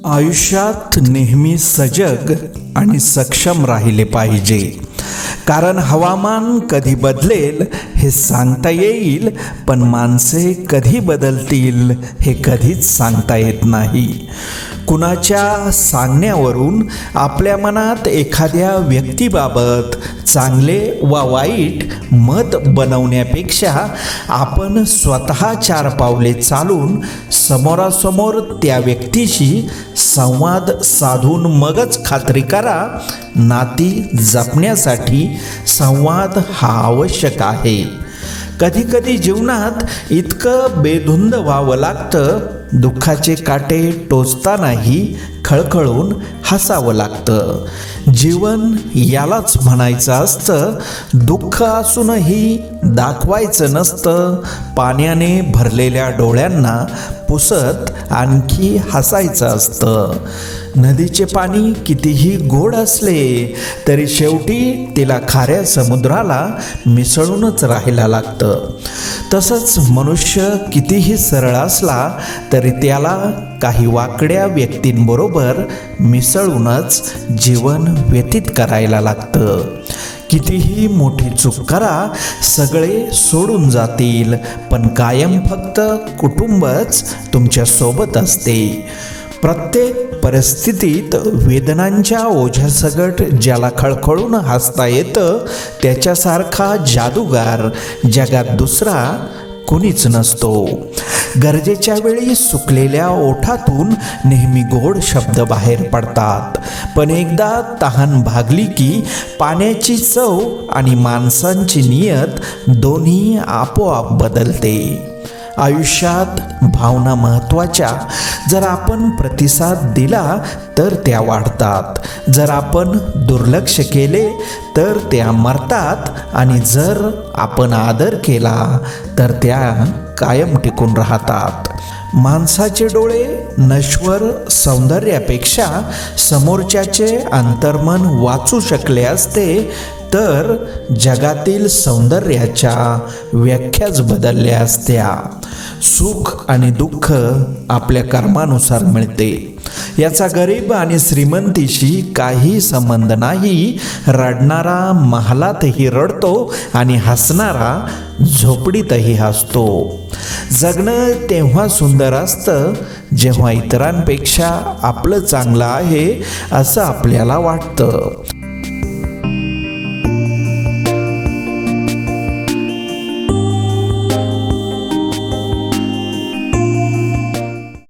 आयुष्यात नेहमी सजग आणि सक्षम राहिले पाहिजे, कारण हवामान कधी बदलेल हे सांगता येईल, पण माणसे कधी बदलतील हे कधीच सांगता येत नाही. कुणाच्या सांगण्यावरून आपल्या मनात एखाद्या व्यक्तीबाबत चांगले वा वाईट मत बनवण्यापेक्षा आपण स्वतः 4 पावले चालून समोरासमोर त्या व्यक्तीशी संवाद साधून मगच खात्री करा. नाती जपण्यासाठी संवाद हा आवश्यक आहे. कधीकधी जीवनात इतकं बेधुंद व्हावं लागतं, दुःखाचे काटे टोचतानाही खळखळून हसावं लागतं. जीवन यालाच म्हणायचं असतं, दुःख असूनही दाखवायचं नसतं. पाण्याने भरलेल्या डोळ्यांना पुसत आणखी हसायचं असतं. नदीचे पाणी कितीही गोड असले तरी शेवटी तिला खाऱ्या समुद्राला मिसळूनच राहायला लागतं. तसंच मनुष्य कितीही सरळ असला तरी त्याला काही वाकड्या व्यक्तींबरोबर मिसळूनच जीवन व्यतीत करायला लागतं. कितीही मोठी चूक करा, सगळे सोडून जातील, पण कायम फक्त कुटुंबच तुमच्या सोबत असते. प्रत्येक परिस्थितीत वेदनांच्या ओझ्यासकट ज्याला खळखळून हसता येतं, त्याच्यासारखा जादूगार जगात दुसरा कोणीच नसतो. गरजेच्या वेळी सुकलेल्या ओठातून नेहमी गोड शब्द बाहेर पडतात, पण एकदा तहान भागली की पाण्याची चव आणि माणसांची नियत दोन्ही आपोआप बदलते. आयुष्यात भावना महत्त्वाच्या. जर आपण प्रतिसाद दिला तर त्या वाढतात, जर आपण दुर्लक्ष केले तर त्या मरतात, आणि जर आपण आदर केला तर त्या कायम टिकून राहतात. माणसाचे डोळे नश्वर सौंदर्यापेक्षा समोरच्याचे अंतर्मन वाचू शकले असते तर जगातील सौंदर्याच्या व्याख्याच बदलल्या असत्या. सुख आणि दुःख आपल्या कर्मानुसार मिळते, याचा गरीब आणि श्रीमंतीशी काही संबंध नाही. रडणारा महालातही रडतो आणि हसणारा झोपडीतही हसतो. जगणं तेव्हा सुंदर असतं जेव्हा इतरांपेक्षा आपलं चांगलं आहे असं आपल्याला वाटतं.